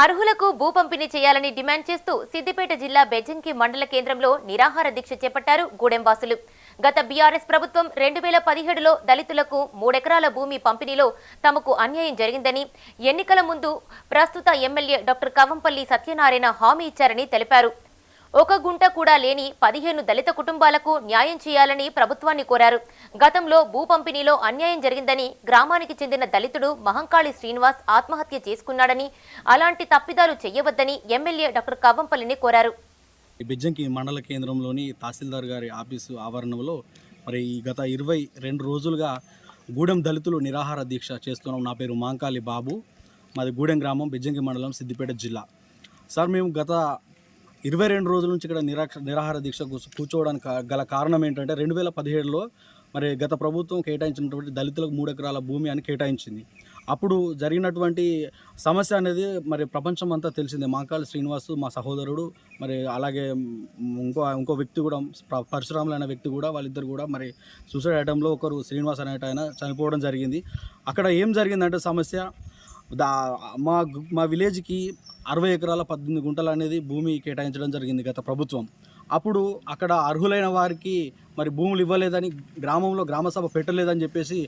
అర్హులకు భూ పంపిణీ చేయాలని డిమాండ్ చేస్తూ సిద్దిపేట జిల్లా బెజ్జంకి మండల కేంద్రంలో నిరాహార దీక్ష చేపట్టారు గూడెం వాసులు. గత బీఆర్ఎస్ ప్రభుత్వం 2017లో దళితులకు 3 ఎకరాల భూమి పంపిణీలో తమకు అన్యాయం జరిగిందని, ఎన్నికల ముందు ప్రస్తుత ఎమ్మెల్యే డాక్టర్ కవంపల్లి సత్యనారాయణ హామీ ఇచ్చారని తెలిపారు. ఒక గుంట కూడా లేని 15 దళిత కుటుంబాలకు న్యాయం చేయాలని ప్రభుత్వాన్ని కోరారు. గతంలో భూ పంపిణీలో అన్యాయం జరిగిందని, గ్రామానికి చెందిన దళితుడు మహంకాళి శ్రీనివాస్ ఆత్మహత్య చేసుకున్నాడని, అలాంటి తప్పిదాలు చేయవద్దని ఎమ్మెల్యే డాక్టర్ కవంపల్లిని కోరారు. బెజ్జంకి మండల కేంద్రంలోని తహసీల్దార్ గారి ఆఫీసు ఆవరణంలో మరి గత 22 రోజులుగా గూడెం దళితులు నిరాహార దీక్ష చేస్తున్నాం. నా పేరు మహంకాళి బాబు, మాది గూడెం గ్రామం, బెజ్జంకి మండలం, సిద్దిపేట జిల్లా. సార్, మేము గత 22 రోజుల నుంచి ఇక్కడ నిరాహార దీక్ష కూర్చోవడానికి గల కారణం ఏంటంటే 2017లో మరి గత ప్రభుత్వం కేటాయించినటువంటి దళితులకు 3 ఎకరాల భూమి అని కేటాయించింది. అప్పుడు జరిగినటువంటి సమస్య అనేది మరి ప్రపంచం అంతా తెలిసిందే. మహంకాళి శ్రీనివాసు మా సహోదరుడు, మరి అలాగే ఇంకో వ్యక్తి కూడా, పరశురాములు అనే వ్యక్తి కూడా, వాళ్ళిద్దరు కూడా మరి సూసైడ్ ఐటంలో ఒకరు శ్రీనివాస్ అనేట ఆయన చనిపోవడం జరిగింది. అక్కడ ఏం జరిగిందంటే సమస్య, మా విలేజ్కి 60 ఎకరాల 18 గుంటలు అనేది భూమి కేటాయించడం జరిగింది గత ప్రభుత్వం. అప్పుడు అక్కడ అర్హులైన వారికి మరి భూములు ఇవ్వలేదని, గ్రామంలో గ్రామసభ పెట్టలేదని చెప్పేసి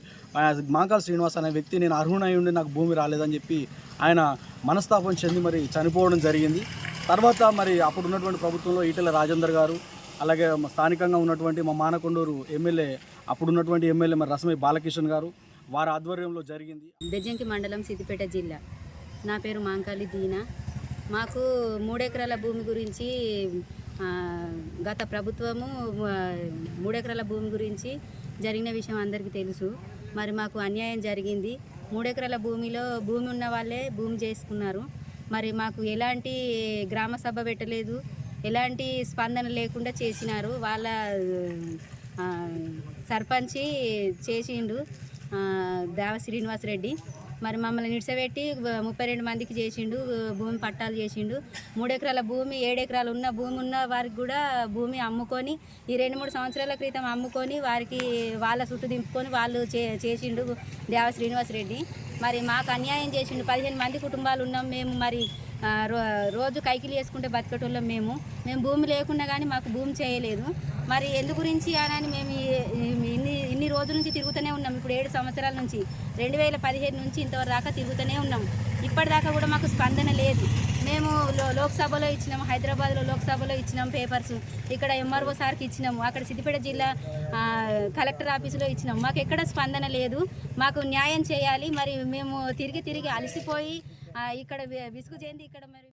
మహంకాళి శ్రీనివాస్ అనే వ్యక్తి, నేను అర్హునై ఉండి నాకు భూమి రాలేదని చెప్పి ఆయన మనస్తాపం చెంది మరి చనిపోవడం జరిగింది. తర్వాత మరి అప్పుడు ఉన్నటువంటి ప్రభుత్వంలో ఈటెల రాజేందర్ గారు, అలాగే స్థానికంగా ఉన్నటువంటి మా మానకొండూరు ఎమ్మెల్యే, అప్పుడున్నటువంటి ఎమ్మెల్యే మరి రసమై బాలకిషన్ గారు, వారి ఆధ్వర్యంలో జరిగింది. బెజ్జంకి మండలం, సిద్దిపేట జిల్లా. నా పేరు మహంకాళి దీనా. మాకు 3 ఎకరాల భూమి గురించి గత ప్రభుత్వము 3 ఎకరాల భూమి గురించి జరిగిన విషయం అందరికీ తెలుసు. మరి మాకు అన్యాయం జరిగింది. 3 ఎకరాల భూమిలో భూమి ఉన్న వాళ్ళే భూమి చేసుకున్నారు. మరి మాకు ఎలాంటి గ్రామ సభ పెట్టలేదు, ఎలాంటి స్పందన లేకుండా చేసినారు. వాళ్ళ సర్పంచి చేసిండు దేవ శ్రీనివాస్ రెడ్డి. మరి మమ్మల్ని నిడిసబెట్టి 32 మందికి చేసిండు, భూమి పట్టాలు చేసిండు. 3 ఎకరాల భూమి, 7 ఎకరాలు ఉన్న భూమి ఉన్న వారికి కూడా భూమి అమ్ముకొని, ఈ 2-3 సంవత్సరాల క్రితం అమ్ముకొని వారికి వాళ్ళ చుట్టూ దింపుకొని వాళ్ళు చేసిండు దేవ శ్రీనివాస్ రెడ్డి. మరి మాకు అన్యాయం చేసిండు. 15 మంది కుటుంబాలు ఉన్నాం మేము. మరి రోజు కైకిలు చేసుకుంటే బతికేటోళ్ళం మేము భూమి లేకుండా కానీ మాకు భూమి చేయలేదు. మరి ఎందు గురించి అని మేము ఇన్ని రోజుల నుంచి తిరుగుతూనే ఉన్నాం. ఇప్పుడు 7 సంవత్సరాల నుంచి, 2017 నుంచి ఇంతవరకు దాకా తిరుగుతూనే ఉన్నాం. ఇప్పటిదాకా కూడా మాకు స్పందన లేదు. మేము లోక్సభలో ఇచ్చినాము, హైదరాబాద్లో లోక్సభలో ఇచ్చినాం పేపర్స్, ఇక్కడ ఎంఆర్ఓ సార్కి ఇచ్చినాము, అక్కడ సిద్దిపేట జిల్లా కలెక్టర్ ఆఫీసులో ఇచ్చినాము. మాకు ఎక్కడ స్పందన లేదు. మాకు న్యాయం చేయాలి. మరి మేము తిరిగి అలసిపోయి ఇక్కడ విసుగు చెంది ఇక్కడ మరి